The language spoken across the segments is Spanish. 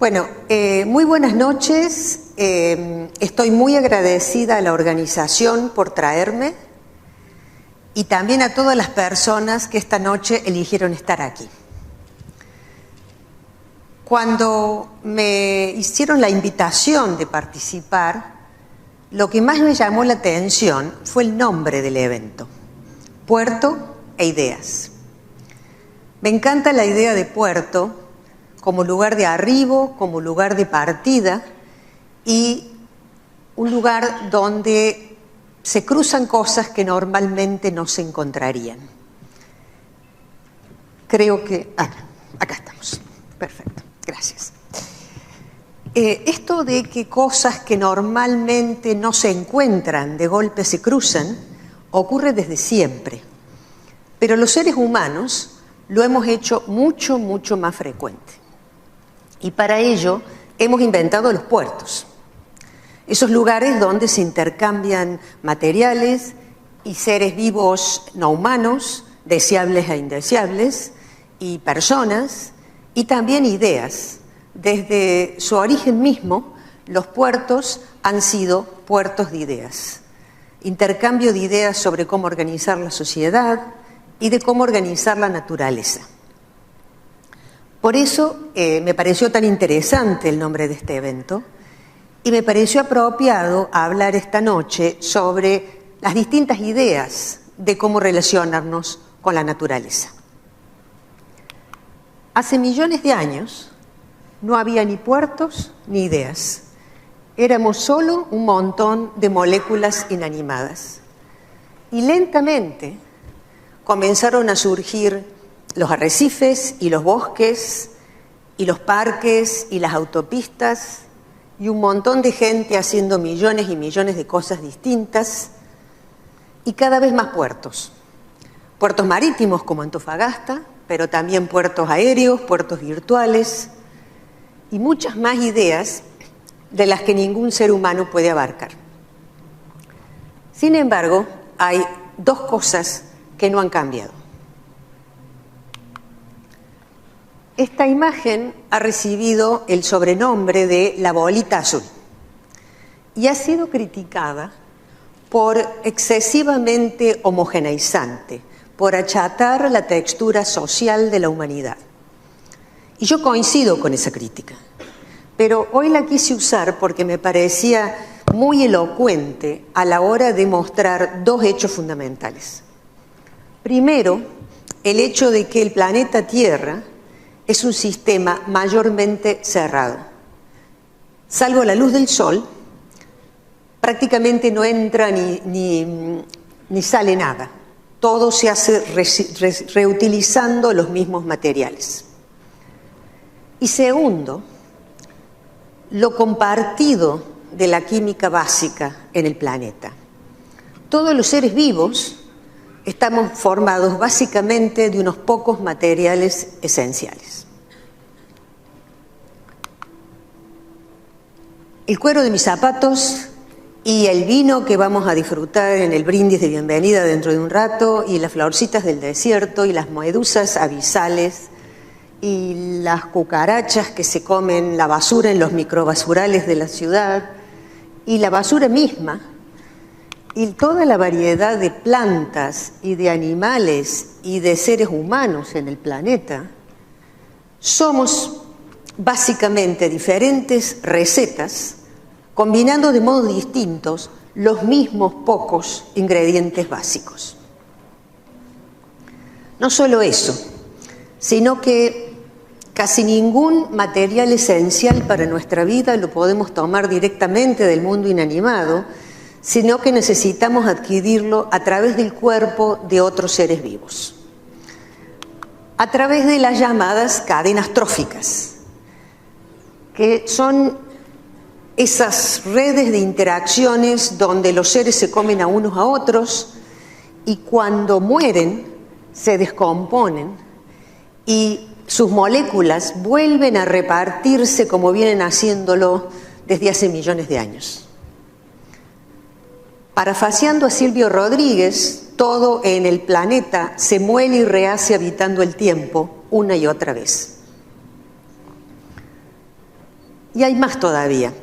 Bueno, muy buenas noches. Estoy muy agradecida a la organización por traerme y también a todas las personas que esta noche eligieron estar aquí. Cuando me hicieron la invitación de participar, lo que más me llamó la atención fue el nombre del evento, Puerto e Ideas. Me encanta la idea de puerto como lugar de arribo, como lugar de partida y un lugar donde se cruzan cosas que normalmente no se encontrarían. Creo que... acá estamos. Perfecto. Gracias. Esto de que cosas que normalmente no se encuentran de golpe se cruzan, ocurre desde siempre. Pero los seres humanos lo hemos hecho mucho, mucho más frecuente. Y para ello hemos inventado los puertos. Esos lugares donde se intercambian materiales y seres vivos no humanos, deseables e indeseables, y personas, y también ideas. Desde su origen mismo, los puertos han sido puertos de ideas. Intercambio de ideas sobre cómo organizar la sociedad y de cómo organizar la naturaleza. Por eso me pareció tan interesante el nombre de este evento y me pareció apropiado hablar esta noche sobre las distintas ideas de cómo relacionarnos con la naturaleza. Hace millones de años no había ni puertos ni ideas. Éramos solo un montón de moléculas inanimadas. Y lentamente comenzaron a surgir los arrecifes y los bosques y los parques y las autopistas y un montón de gente haciendo millones y millones de cosas distintas y cada vez más puertos. Puertos marítimos como Antofagasta, pero también puertos aéreos, puertos virtuales y muchas más ideas de las que ningún ser humano puede abarcar. Sin embargo, hay dos cosas que no han cambiado. Esta imagen ha recibido el sobrenombre de la bolita azul y ha sido criticada por excesivamente homogeneizante, por achatar la textura social de la humanidad. Y yo coincido con esa crítica, pero hoy la quise usar porque me parecía muy elocuente a la hora de mostrar dos hechos fundamentales. Primero, el hecho de que el planeta Tierra es un sistema mayormente cerrado. Salvo la luz del sol, prácticamente no entra ni sale nada. Todo se hace reutilizando los mismos materiales. Y segundo, lo compartido de la química básica en el planeta. Todos los seres vivos estamos formados básicamente de unos pocos materiales esenciales. El cuero de mis zapatos y el vino que vamos a disfrutar en el brindis de bienvenida dentro de un rato, y las florcitas del desierto, y las medusas abisales, y las cucarachas que se comen la basura en los microbasurales de la ciudad, y la basura misma, y toda la variedad de plantas y de animales y de seres humanos en el planeta, somos básicamente diferentes recetas combinando de modos distintos los mismos pocos ingredientes básicos. No solo eso, sino que casi ningún material esencial para nuestra vida lo podemos tomar directamente del mundo inanimado, sino que necesitamos adquirirlo a través del cuerpo de otros seres vivos, a través de las llamadas cadenas tróficas, que son esas redes de interacciones donde los seres se comen a unos a otros y cuando mueren se descomponen y sus moléculas vuelven a repartirse como vienen haciéndolo desde hace millones de años. Parafaseando a Silvio Rodríguez, todo en el planeta se muere y rehace habitando el tiempo una y otra vez. Y hay más todavía.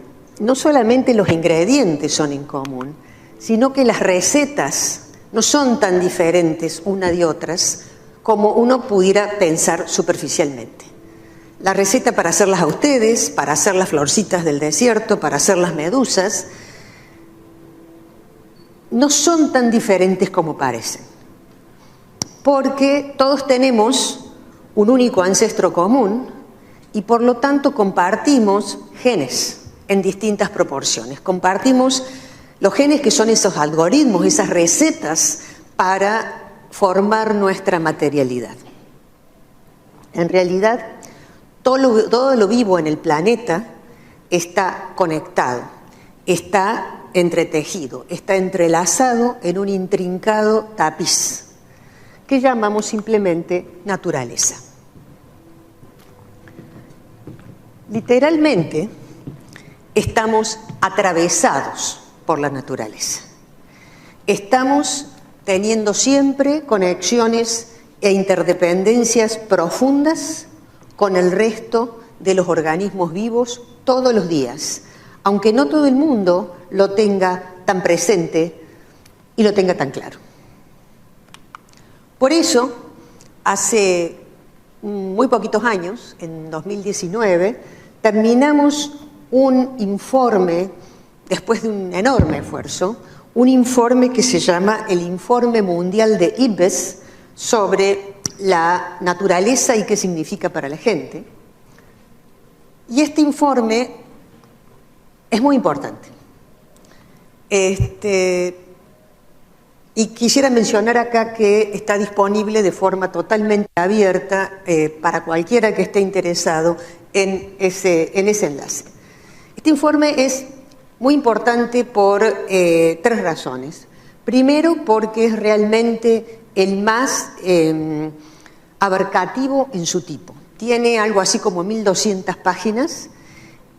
No solamente los ingredientes son en común, sino que las recetas no son tan diferentes una de otras como uno pudiera pensar superficialmente. La receta para hacerlas a ustedes, para hacer las florcitas del desierto, para hacer las medusas, no son tan diferentes como parecen, porque todos tenemos un único ancestro común y por lo tanto compartimos genes en distintas proporciones. Compartimos los genes que son esos algoritmos, esas recetas para formar nuestra materialidad. En realidad, todo lo vivo en el planeta está conectado, está entretejido, está entrelazado en un intrincado tapiz que llamamos simplemente naturaleza. Literalmente, estamos atravesados por la naturaleza. Estamos teniendo siempre conexiones e interdependencias profundas con el resto de los organismos vivos todos los días, aunque no todo el mundo lo tenga tan presente y lo tenga tan claro. Por eso, hace muy poquitos años, en 2019, terminamos un informe, después de un enorme esfuerzo, un informe que se llama el Informe Mundial de IPBES sobre la naturaleza y qué significa para la gente. Y este informe es muy importante. Y quisiera mencionar acá que está disponible de forma totalmente abierta para cualquiera que esté interesado en ese enlace. Este informe es muy importante por 3 razones. Primero, porque es realmente el más abarcativo en su tipo. Tiene algo así como 1200 páginas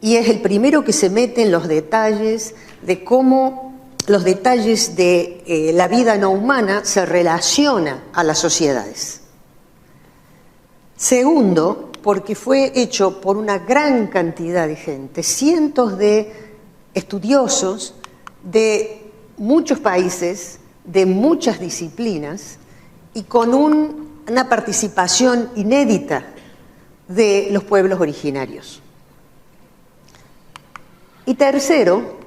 y es el primero que se mete en los detalles de cómo los detalles de la vida no humana se relaciona a las sociedades. Segundo, porque fue hecho por una gran cantidad de gente, cientos de estudiosos de muchos países, de muchas disciplinas y con una participación inédita de los pueblos originarios. Y tercero,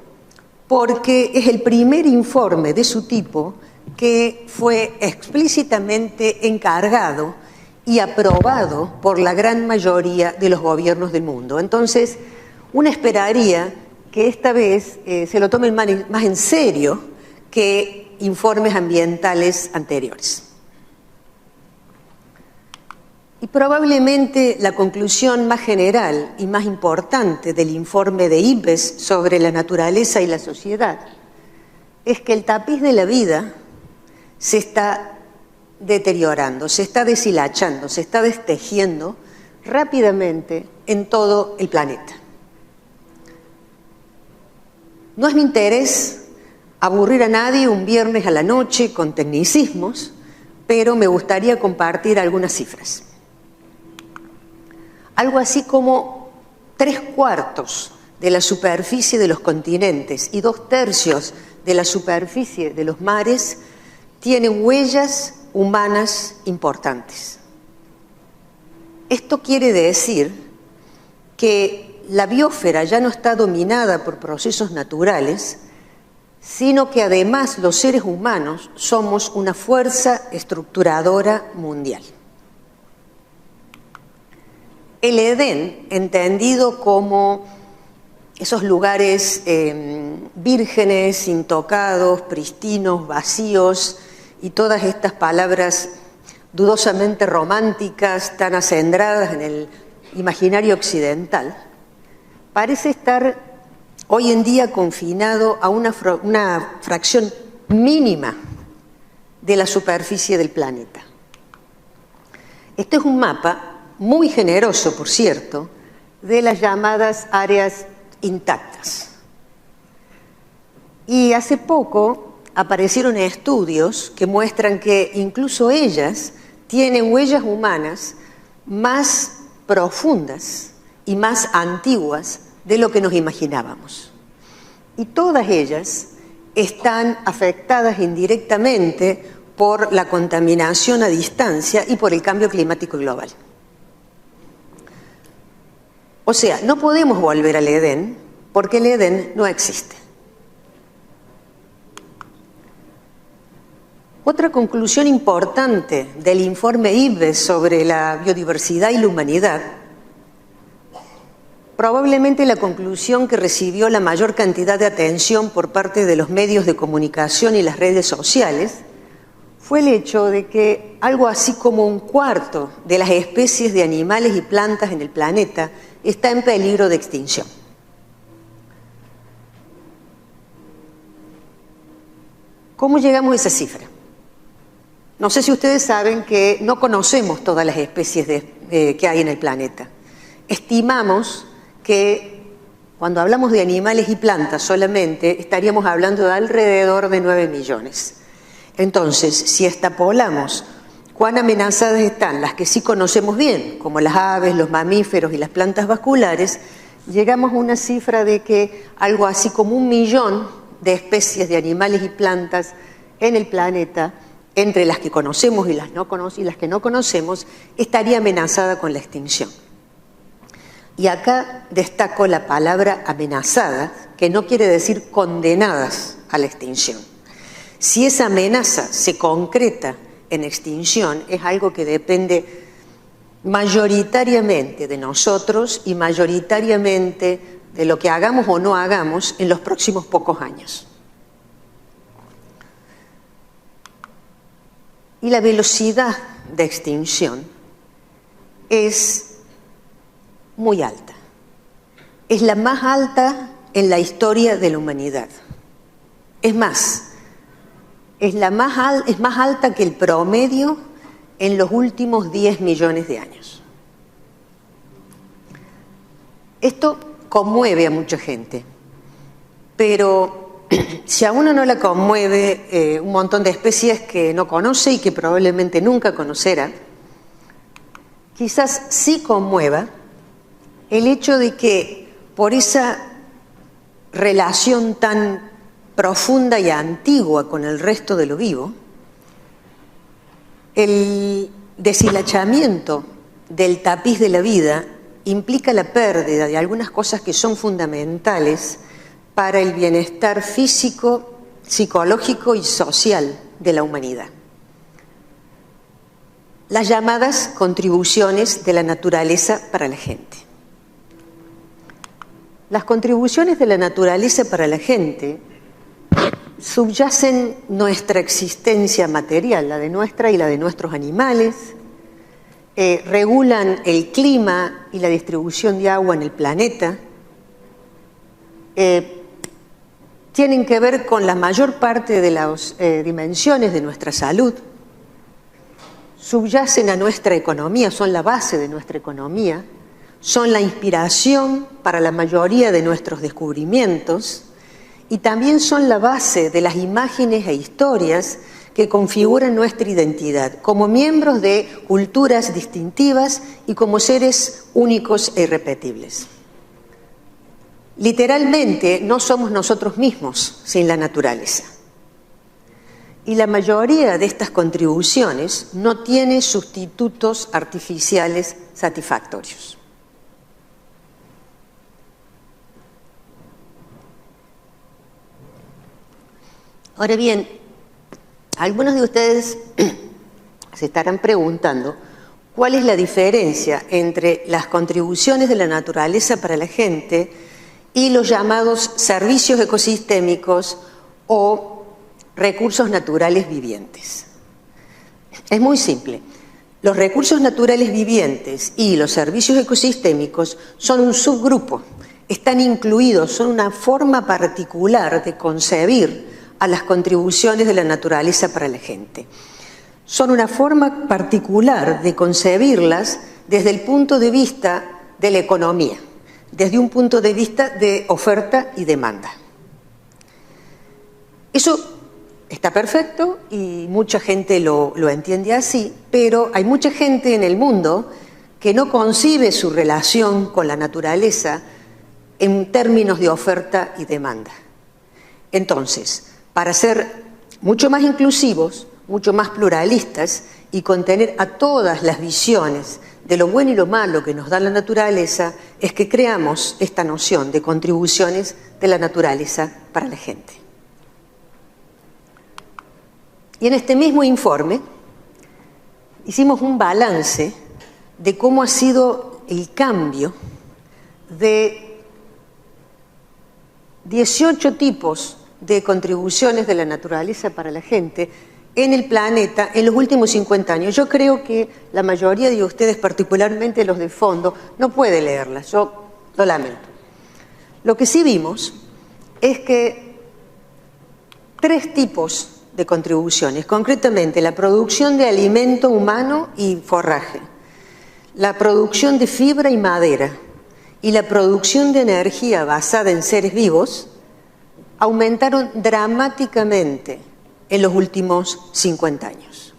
porque es el primer informe de su tipo que fue explícitamente encargado y aprobado por la gran mayoría de los gobiernos del mundo. Entonces, uno esperaría que esta vez se lo tomen más en serio que informes ambientales anteriores. Y probablemente la conclusión más general y más importante del informe de IPBES sobre la naturaleza y la sociedad es que el tapiz de la vida se está deteriorando, se está deshilachando, se está destejiendo rápidamente en todo el planeta. No es mi interés aburrir a nadie un viernes a la noche con tecnicismos, pero me gustaría compartir algunas cifras. Algo así como 3/4 de la superficie de los continentes y 2/3 de la superficie de los mares tienen huellas humanas importantes. Esto quiere decir que la biosfera ya no está dominada por procesos naturales, sino que además los seres humanos somos una fuerza estructuradora mundial. El Edén, entendido como esos lugares vírgenes, intocados, pristinos, vacíos, y todas estas palabras dudosamente románticas, tan acendradas en el imaginario occidental, parece estar hoy en día confinado a una fracción mínima de la superficie del planeta. Este es un mapa muy generoso, por cierto, de las llamadas áreas intactas. Y hace poco aparecieron estudios que muestran que incluso ellas tienen huellas humanas más profundas y más antiguas de lo que nos imaginábamos. Y todas ellas están afectadas indirectamente por la contaminación a distancia y por el cambio climático global. O sea, no podemos volver al Edén porque el Edén no existe. Otra conclusión importante del informe IPBES sobre la biodiversidad y la humanidad, probablemente la conclusión que recibió la mayor cantidad de atención por parte de los medios de comunicación y las redes sociales, fue el hecho de que algo así como 1/4 de las especies de animales y plantas en el planeta está en peligro de extinción. ¿Cómo llegamos a esa cifra? No sé si ustedes saben que no conocemos todas las especies que hay en el planeta. Estimamos que cuando hablamos de animales y plantas solamente estaríamos hablando de alrededor de 9 millones. Entonces, si extrapolamos cuán amenazadas están las que sí conocemos bien, como las aves, los mamíferos y las plantas vasculares, llegamos a una cifra de que algo así como 1 millón de especies de animales y plantas en el planeta, entre las que conocemos y las que no conocemos, estaría amenazada con la extinción. Y acá destaco la palabra amenazada, que no quiere decir condenadas a la extinción. Si esa amenaza se concreta en extinción, es algo que depende mayoritariamente de nosotros y mayoritariamente de lo que hagamos o no hagamos en los próximos pocos años. Y la velocidad de extinción es muy alta. Es la más alta en la historia de la humanidad. Es más, es más alta que el promedio en los últimos 10 millones de años. Esto conmueve a mucha gente, pero si a uno no la conmueve un montón de especies que no conoce y que probablemente nunca conocerá, quizás sí conmueva el hecho de que por esa relación tan profunda y antigua con el resto de lo vivo, el deshilachamiento del tapiz de la vida implica la pérdida de algunas cosas que son fundamentales para el bienestar físico, psicológico y social de la humanidad. Las llamadas contribuciones de la naturaleza para la gente. Las contribuciones de la naturaleza para la gente subyacen nuestra existencia material, la de nuestra y la de nuestros animales, regulan el clima y la distribución de agua en el planeta, tienen que ver con la mayor parte de las dimensiones de nuestra salud, subyacen a nuestra economía, son la base de nuestra economía, son la inspiración para la mayoría de nuestros descubrimientos y también son la base de las imágenes e historias que configuran nuestra identidad como miembros de culturas distintivas y como seres únicos e irrepetibles. Literalmente, no somos nosotros mismos sin la naturaleza. Y la mayoría de estas contribuciones no tiene sustitutos artificiales satisfactorios. Ahora bien, algunos de ustedes se estarán preguntando cuál es la diferencia entre las contribuciones de la naturaleza para la gente y los llamados servicios ecosistémicos o recursos naturales vivientes. Es muy simple. Los recursos naturales vivientes y los servicios ecosistémicos son un subgrupo, están incluidos, son una forma particular de concebir a las contribuciones de la naturaleza para la gente. Son una forma particular de concebirlas desde el punto de vista de la economía, desde un punto de vista de oferta y demanda. Eso está perfecto y mucha gente lo entiende así, pero hay mucha gente en el mundo que no concibe su relación con la naturaleza en términos de oferta y demanda. Entonces, para ser mucho más inclusivos, mucho más pluralistas y contener a todas las visiones de lo bueno y lo malo que nos da la naturaleza, es que creamos esta noción de contribuciones de la naturaleza para la gente. Y en este mismo informe hicimos un balance de cómo ha sido el cambio de 18 tipos de contribuciones de la naturaleza para la gente en el planeta en los últimos 50 años. Yo creo que la mayoría de ustedes, particularmente los de fondo, no puede leerlas, yo lo lamento. Lo que sí vimos es que 3 tipos de contribuciones, concretamente la producción de alimento humano y forraje, la producción de fibra y madera y la producción de energía basada en seres vivos, aumentaron dramáticamente en los últimos 50 años.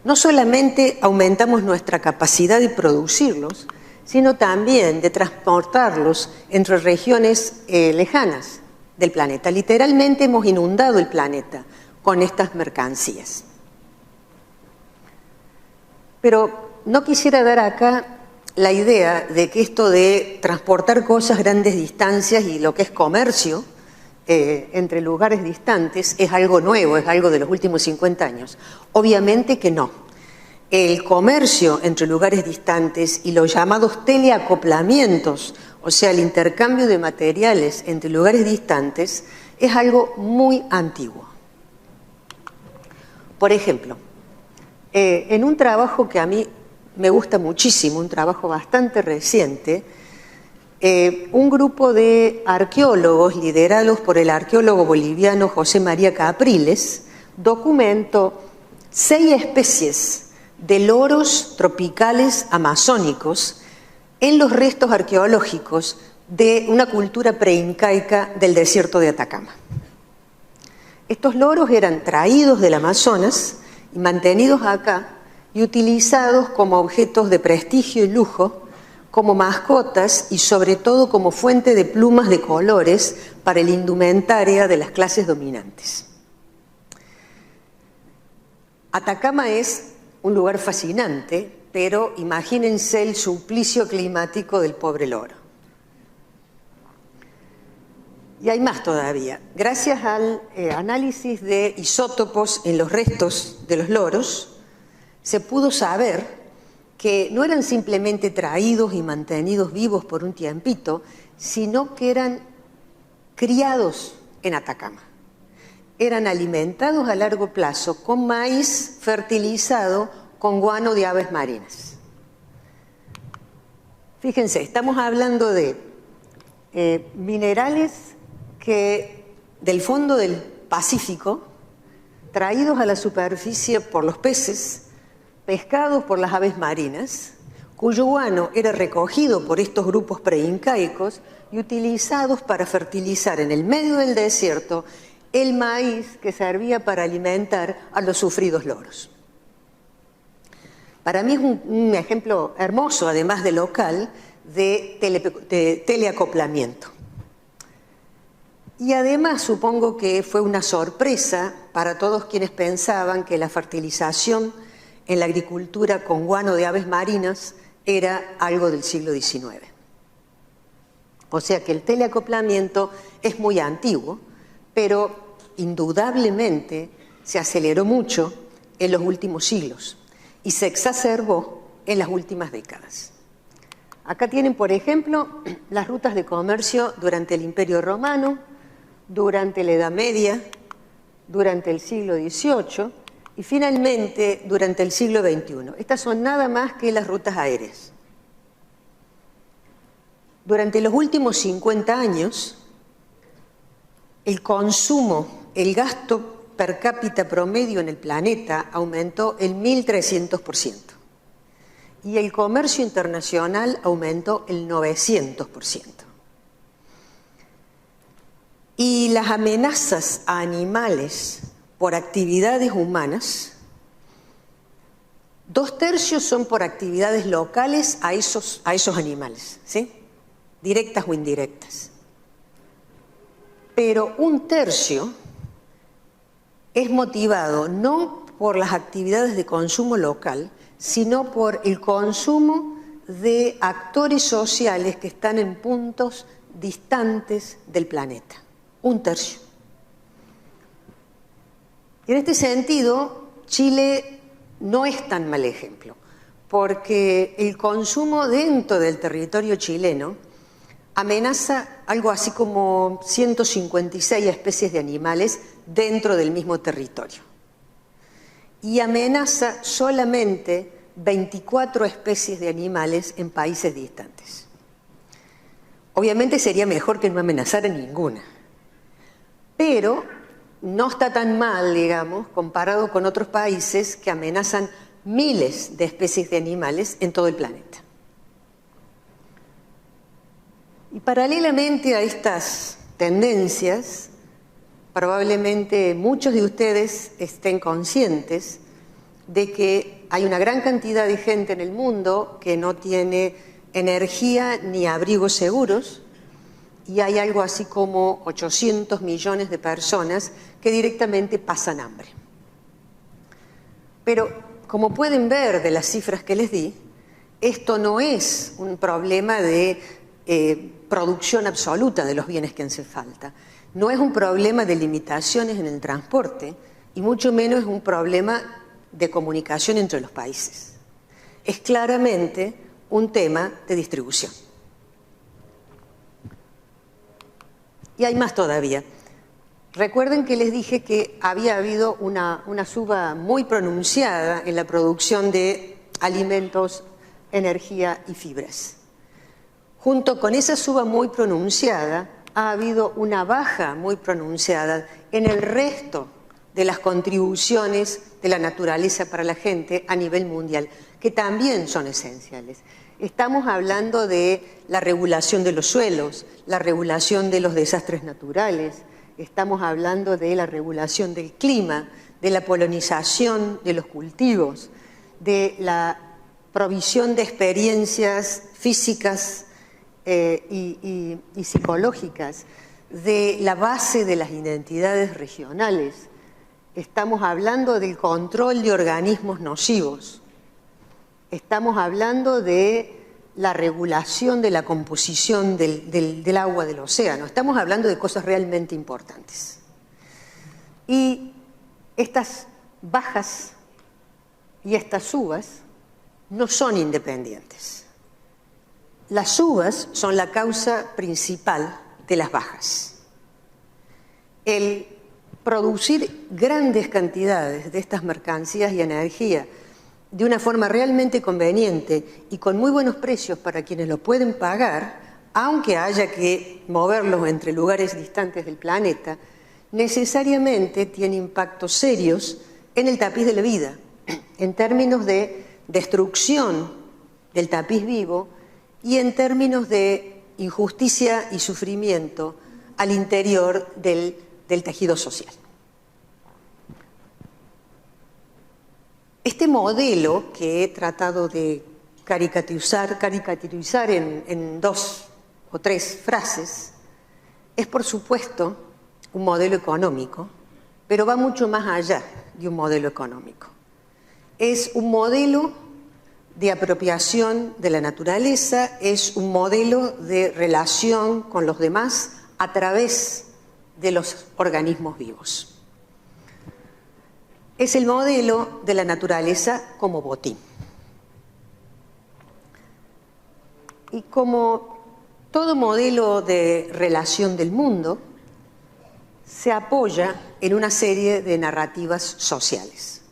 No solamente aumentamos nuestra capacidad de producirlos, sino también de transportarlos entre regiones lejanas del planeta. Literalmente hemos inundado el planeta con estas mercancías. Pero no quisiera dar acá la idea de que esto de transportar cosas a grandes distancias y lo que es comercio entre lugares distantes es algo nuevo, es algo de los últimos 50 años. Obviamente que no. El comercio entre lugares distantes y los llamados teleacoplamientos, o sea, el intercambio de materiales entre lugares distantes, es algo muy antiguo. Por ejemplo, en un trabajo que a mí me gusta muchísimo, un trabajo bastante reciente, un grupo de arqueólogos liderados por el arqueólogo boliviano José María Capriles documentó 6 especies de loros tropicales amazónicos en los restos arqueológicos de una cultura preincaica del desierto de Atacama. Estos loros eran traídos del Amazonas y mantenidos acá y utilizados como objetos de prestigio y lujo, como mascotas y sobre todo como fuente de plumas de colores para la indumentaria de las clases dominantes. Atacama es un lugar fascinante, pero imagínense el suplicio climático del pobre loro. Y hay más todavía. Gracias al análisis de isótopos en los restos de los loros, se pudo saber que no eran simplemente traídos y mantenidos vivos por un tiempito, sino que eran criados en Atacama. Eran alimentados a largo plazo con maíz fertilizado con guano de aves marinas. Fíjense, estamos hablando de minerales que del fondo del Pacífico, traídos a la superficie por los peces, pescados por las aves marinas, cuyo guano era recogido por estos grupos preincaicos y utilizados para fertilizar en el medio del desierto el maíz que servía para alimentar a los sufridos loros. Para mí es un ejemplo hermoso, además de local, de teleacoplamiento. Y además supongo que fue una sorpresa para todos quienes pensaban que la fertilización en la agricultura con guano de aves marinas era algo del siglo XIX. O sea que el teleacoplamiento es muy antiguo, pero indudablemente se aceleró mucho en los últimos siglos y se exacerbó en las últimas décadas. Acá tienen, por ejemplo, las rutas de comercio durante el Imperio Romano, durante la Edad Media, durante el siglo XVIII y finalmente durante el siglo XXI. Estas son nada más que las rutas aéreas. Durante los últimos 50 años, el consumo, el gasto per cápita promedio en el planeta aumentó el 1.300% y el comercio internacional aumentó el 900%. Y las amenazas a animales por actividades humanas, 2/3 son por actividades locales a esos animales, ¿sí? Directas o indirectas. pero un tercio es motivado no por las actividades de consumo local, sino por el consumo de actores sociales que están en puntos distantes del planeta. Un tercio. Y en este sentido, Chile no es tan mal ejemplo, porque el consumo dentro del territorio chileno amenaza algo así como 156 especies de animales dentro del mismo territorio. Y amenaza solamente 24 especies de animales en países distantes. Obviamente sería mejor que no amenazara ninguna, pero no está tan mal, digamos, comparado con otros países que amenazan miles de especies de animales en todo el planeta. Y paralelamente a estas tendencias, probablemente muchos de ustedes estén conscientes de que hay una gran cantidad de gente en el mundo que no tiene energía ni abrigos seguros, y hay algo así como 800 millones de personas que directamente pasan hambre. Pero, como pueden ver de las cifras que les di, esto no es un problema de producción absoluta de los bienes que hacen falta. No es un problema de limitaciones en el transporte, y mucho menos es un problema de comunicación entre los países. Es claramente un tema de distribución. Y hay más todavía. Recuerden que les dije que había habido una suba muy pronunciada en la producción de alimentos, energía y fibras. Junto con esa suba muy pronunciada, ha habido una baja muy pronunciada en el resto de las contribuciones de la naturaleza para la gente a nivel mundial, que también son esenciales. Estamos hablando de la regulación de los suelos, la regulación de los desastres naturales, estamos hablando de la regulación del clima, de la polinización de los cultivos, de la provisión de experiencias físicas y psicológicas, de la base de las identidades regionales. Estamos hablando del control de organismos nocivos. Estamos hablando de la regulación de la composición del agua del océano. Estamos hablando de cosas realmente importantes. Y estas bajas y estas subas no son independientes. Las subas son la causa principal de las bajas. El producir grandes cantidades de estas mercancías y energía de una forma realmente conveniente y con muy buenos precios para quienes lo pueden pagar, aunque haya que moverlos entre lugares distantes del planeta, necesariamente tiene impactos serios en el tapiz de la vida, en términos de destrucción del tapiz vivo y en términos de injusticia y sufrimiento al interior del tejido social. Este modelo que he tratado de caricaturizar en 2 o 3 frases es, por supuesto, un modelo económico, pero va mucho más allá de un modelo económico. Es un modelo de apropiación de la naturaleza, es un modelo de relación con los demás a través de los organismos vivos. Es el modelo de la naturaleza como botín. Y como todo modelo de relación del mundo, se apoya en una serie de narrativas sociales.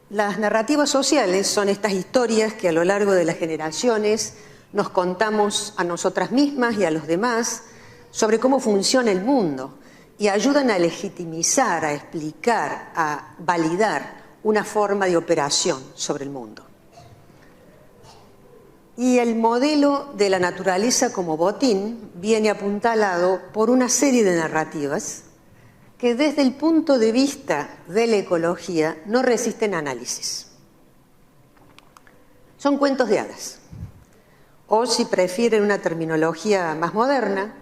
Las narrativas sociales son estas historias que a lo largo de las generaciones nos contamos a nosotras mismas y a los demás sobre cómo funciona el mundo, y ayudan a legitimizar, a explicar, a validar una forma de operación sobre el mundo. Y el modelo de la naturaleza como botín viene apuntalado por una serie de narrativas que desde el punto de vista de la ecología no resisten análisis. Son cuentos de hadas, o si prefieren una terminología más moderna,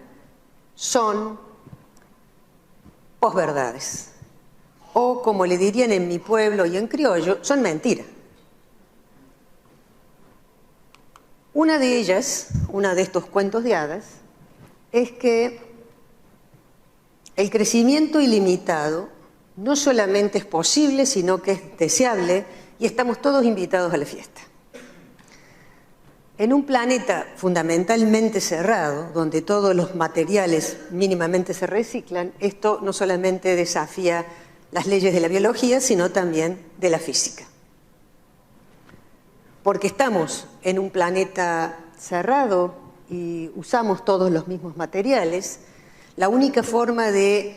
son posverdades. O, como le dirían en mi pueblo y en criollo, son mentiras. Una de ellas, una de estos cuentos de hadas, es que el crecimiento ilimitado no solamente es posible, sino que es deseable y estamos todos invitados a la fiesta. En un planeta fundamentalmente cerrado, donde todos los materiales mínimamente se reciclan, esto no solamente desafía las leyes de la biología, sino también de la física. Porque estamos en un planeta cerrado y usamos todos los mismos materiales, la única forma de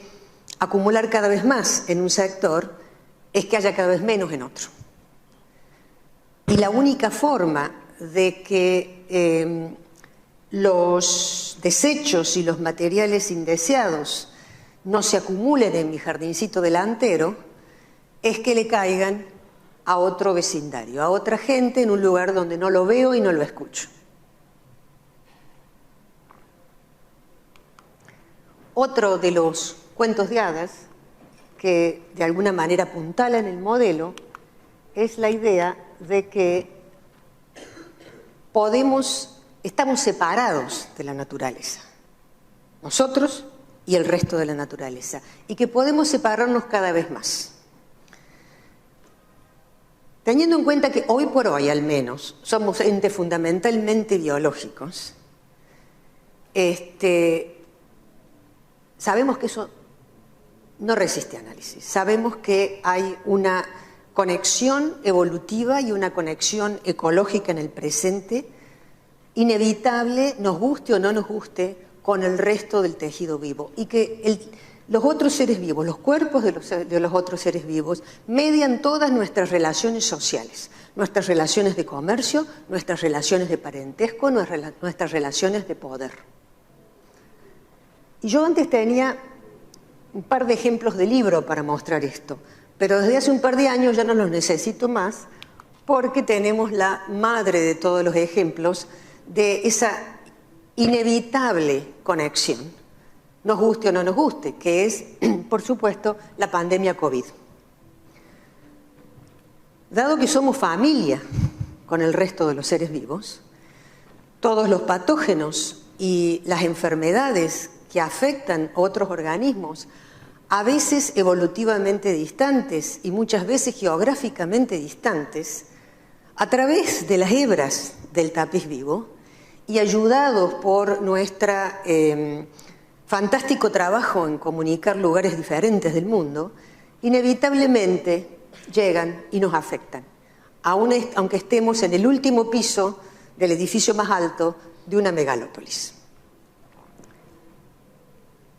acumular cada vez más en un sector es que haya cada vez menos en otro. Y la única forma de que los desechos y los materiales indeseados no se acumulen en mi jardincito delantero es que le caigan a otro vecindario, a otra gente en un lugar donde no lo veo y no lo escucho. Otro de los cuentos de hadas que de alguna manera apuntalan el modelo es la idea de que estamos separados de la naturaleza, nosotros y el resto de la naturaleza, y que podemos separarnos cada vez más. Teniendo en cuenta que hoy por hoy, al menos, somos entes fundamentalmente biológicos, sabemos que eso no resiste análisis. Sabemos que hay una conexión evolutiva y una conexión ecológica en el presente, inevitable, nos guste o no nos guste, con el resto del tejido vivo. Y que los otros seres vivos, los cuerpos de los otros seres vivos, median todas nuestras relaciones sociales, nuestras relaciones de comercio, nuestras relaciones de parentesco, nuestras relaciones de poder. Y yo antes tenía un par de ejemplos de libro para mostrar esto, pero desde hace un par de años ya no los necesito más porque tenemos la madre de todos los ejemplos de esa inevitable conexión, nos guste o no nos guste, que es, por supuesto, la pandemia COVID. Dado que somos familia con el resto de los seres vivos, todos los patógenos y las enfermedades que afectan a otros organismos, a veces evolutivamente distantes y muchas veces geográficamente distantes, a través de las hebras del tapiz vivo y ayudados por nuestro fantástico trabajo en comunicar lugares diferentes del mundo, inevitablemente llegan y nos afectan, aunque estemos en el último piso del edificio más alto de una megalópolis.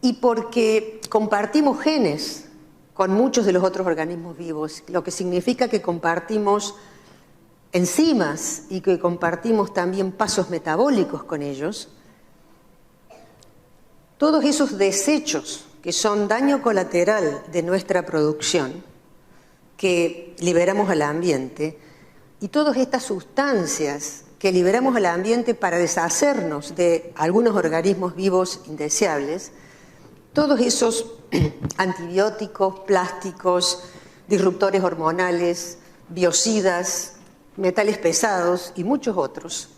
Y porque compartimos genes con muchos de los otros organismos vivos, lo que significa que compartimos enzimas y que compartimos también pasos metabólicos con ellos, todos esos desechos que son daño colateral de nuestra producción, que liberamos al ambiente, y todas estas sustancias que liberamos al ambiente para deshacernos de algunos organismos vivos indeseables, todos esos antibióticos, plásticos, disruptores hormonales, biocidas, metales pesados y muchos otros,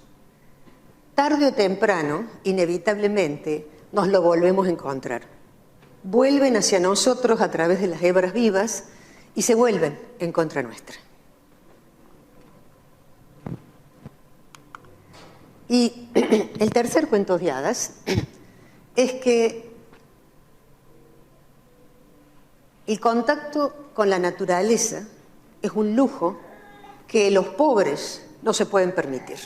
tarde o temprano, inevitablemente, nos lo volvemos a encontrar. Vuelven hacia nosotros a través de las hebras vivas y se vuelven en contra nuestra. Y el tercer cuento de hadas es que el contacto con la naturaleza es un lujo que los pobres no se pueden permitir.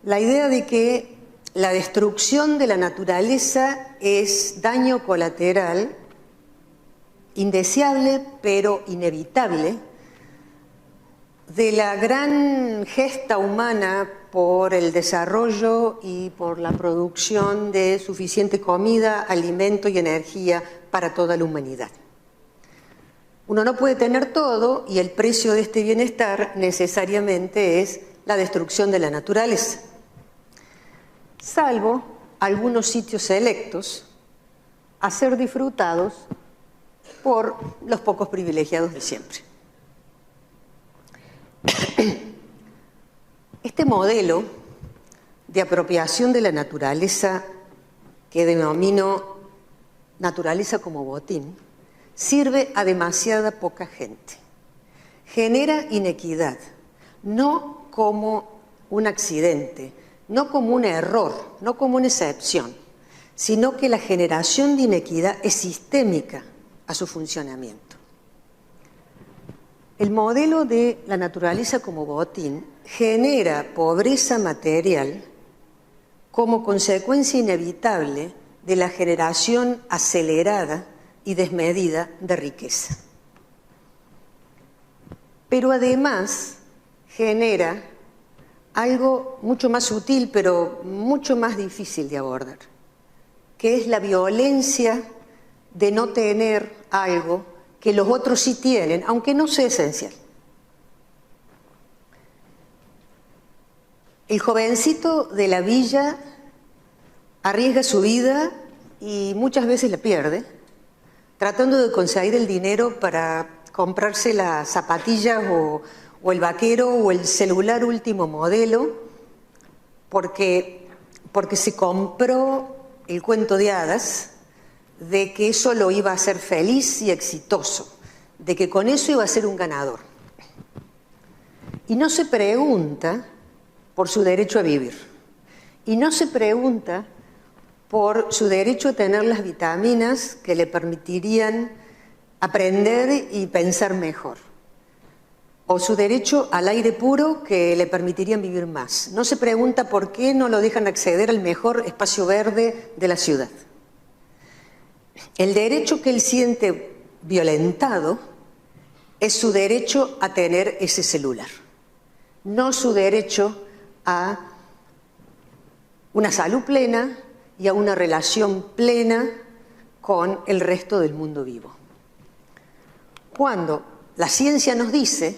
La idea de que la destrucción de la naturaleza es daño colateral, indeseable pero inevitable, de la gran gesta humana por el desarrollo y por la producción de suficiente comida, alimento y energía para toda la humanidad. Uno no puede tener todo y el precio de este bienestar necesariamente es la destrucción de la naturaleza, salvo algunos sitios selectos a ser disfrutados por los pocos privilegiados de siempre. Este modelo de apropiación de la naturaleza, que denomino naturaleza como botín, sirve a demasiada poca gente. Genera inequidad, no como un accidente, no como un error, no como una excepción, sino que la generación de inequidad es sistémica a su funcionamiento. El modelo de la naturaleza como botín genera pobreza material como consecuencia inevitable de la generación acelerada y desmedida de riqueza. Pero además genera algo mucho más sutil, pero mucho más difícil de abordar, que es la violencia de no tener algo que los otros sí tienen, aunque no sea esencial. El jovencito de la villa arriesga su vida y muchas veces la pierde, tratando de conseguir el dinero para comprarse las zapatillas o el vaquero o el celular último modelo, porque se compró el cuento de hadas de que eso lo iba a hacer feliz y exitoso, de que con eso iba a ser un ganador. Y no se pregunta por su derecho a vivir. Y no se pregunta por su derecho a tener las vitaminas que le permitirían aprender y pensar mejor. O su derecho al aire puro que le permitirían vivir más. No se pregunta por qué no lo dejan acceder al mejor espacio verde de la ciudad. El derecho que él siente violentado es su derecho a tener ese celular, no su derecho a una salud plena y a una relación plena con el resto del mundo vivo. Cuando la ciencia nos dice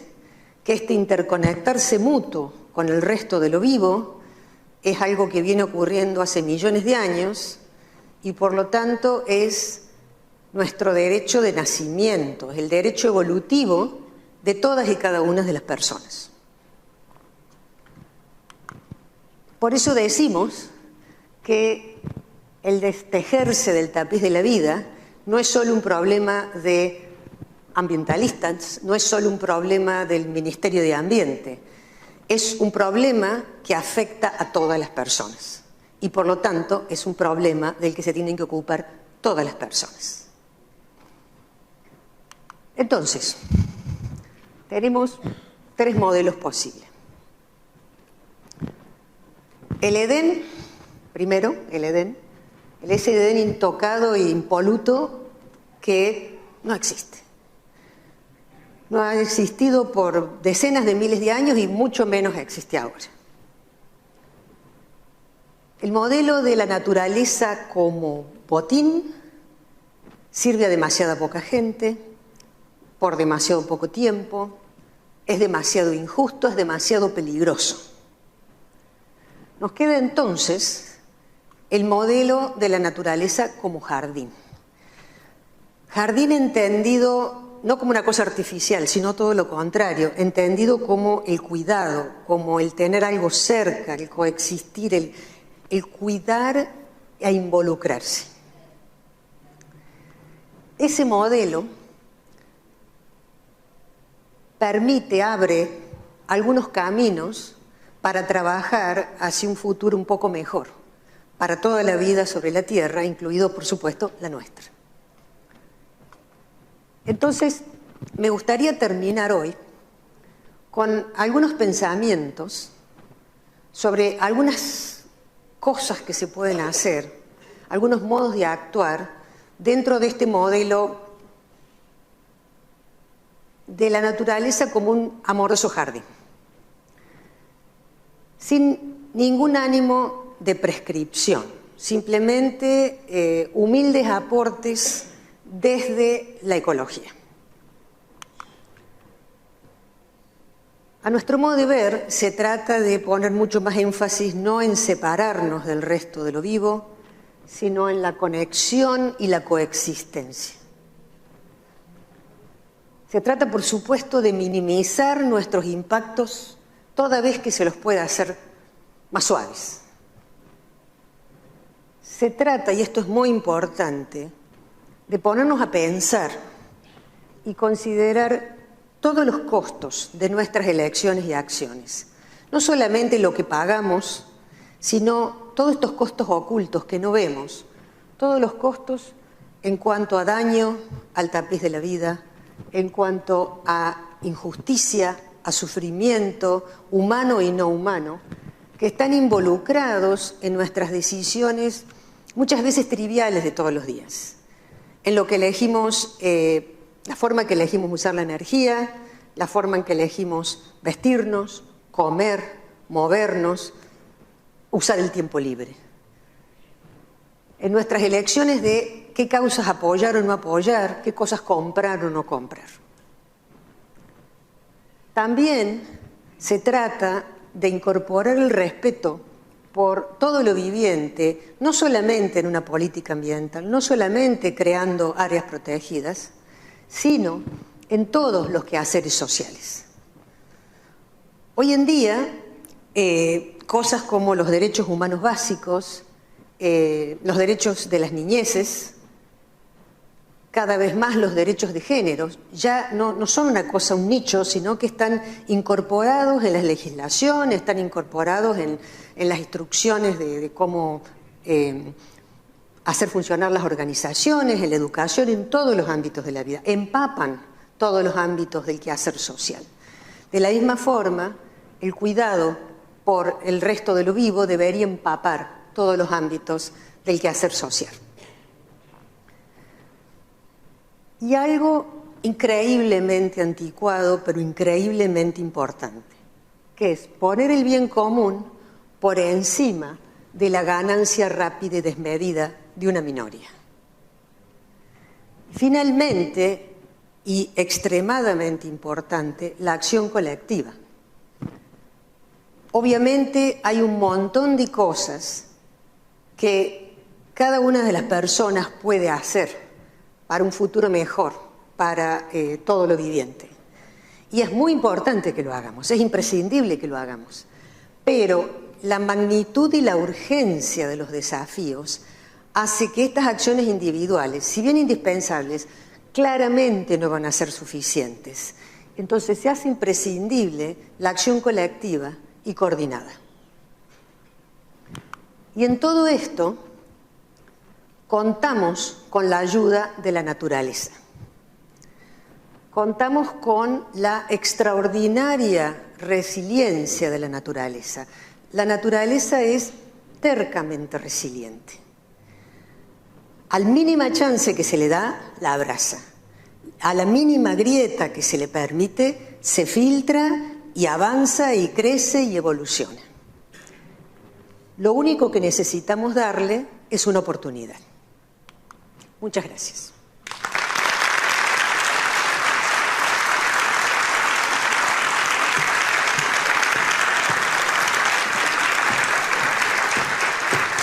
que este interconectarse mutuo con el resto de lo vivo es algo que viene ocurriendo hace millones de años y por lo tanto es nuestro derecho de nacimiento, es el derecho evolutivo de todas y cada una de las personas. Por eso decimos que el destejerse del tapiz de la vida no es solo un problema de ambientalistas, no es solo un problema del Ministerio de Ambiente, es un problema que afecta a todas las personas y por lo tanto es un problema del que se tienen que ocupar todas las personas. Entonces, tenemos tres modelos posibles. El Edén, primero, ese Edén intocado e impoluto que no existe. No ha existido por decenas de miles de años y mucho menos existe ahora. El modelo de la naturaleza como botín sirve a demasiada poca gente, por demasiado poco tiempo, es demasiado injusto, es demasiado peligroso. Nos queda entonces el modelo de la naturaleza como jardín. Jardín entendido no como una cosa artificial, sino todo lo contrario, entendido como el cuidado, como el tener algo cerca, el coexistir, el cuidar e involucrarse. Ese modelo abre algunos caminos para trabajar hacia un futuro un poco mejor, para toda la vida sobre la Tierra, incluido, por supuesto, la nuestra. Entonces, me gustaría terminar hoy con algunos pensamientos sobre algunas cosas que se pueden hacer, algunos modos de actuar dentro de este modelo de la naturaleza como un amoroso jardín, sin ningún ánimo de prescripción, simplemente humildes aportes desde la ecología. A nuestro modo de ver, se trata de poner mucho más énfasis no en separarnos del resto de lo vivo, sino en la conexión y la coexistencia. Se trata, por supuesto, de minimizar nuestros impactos toda vez que se los pueda hacer más suaves. Se trata, y esto es muy importante, de ponernos a pensar y considerar todos los costos de nuestras elecciones y acciones. No solamente lo que pagamos, sino todos estos costos ocultos que no vemos, todos los costos en cuanto a daño al tapiz de la vida, en cuanto a injusticia, a sufrimiento humano y no humano, que están involucrados en nuestras decisiones muchas veces triviales de todos los días. En lo que elegimos, la forma que elegimos usar la energía, la forma en que elegimos vestirnos, comer, movernos, usar el tiempo libre. En nuestras elecciones de qué causas apoyar o no apoyar, qué cosas comprar o no comprar. También se trata de incorporar el respeto por todo lo viviente, no solamente en una política ambiental, no solamente creando áreas protegidas, sino en todos los quehaceres sociales. Hoy en día, cosas como los derechos humanos básicos, los derechos de las niñeces, cada vez más los derechos de género, ya no son una cosa, un nicho, sino que están incorporados en la legislación, están incorporados en las instrucciones de cómo hacer funcionar las organizaciones, en la educación, en todos los ámbitos de la vida, empapan todos los ámbitos del quehacer social. De la misma forma, el cuidado por el resto de lo vivo debería empapar todos los ámbitos del quehacer social. Y algo increíblemente anticuado, pero increíblemente importante, que es poner el bien común por encima de la ganancia rápida y desmedida de una minoría. Finalmente, y extremadamente importante, la acción colectiva. Obviamente hay un montón de cosas que cada una de las personas puede hacer para un futuro mejor, para todo lo viviente. Y es muy importante que lo hagamos, es imprescindible que lo hagamos. Pero la magnitud y la urgencia de los desafíos hace que estas acciones individuales, si bien indispensables, claramente no van a ser suficientes. Entonces se hace imprescindible la acción colectiva y coordinada. Y en todo esto contamos con la ayuda de la naturaleza. Contamos con la extraordinaria resiliencia de la naturaleza. La naturaleza es tercamente resiliente. Al mínima chance que se le da, la abraza. A la mínima grieta que se le permite, se filtra y avanza y crece y evoluciona. Lo único que necesitamos darle es una oportunidad. Muchas gracias.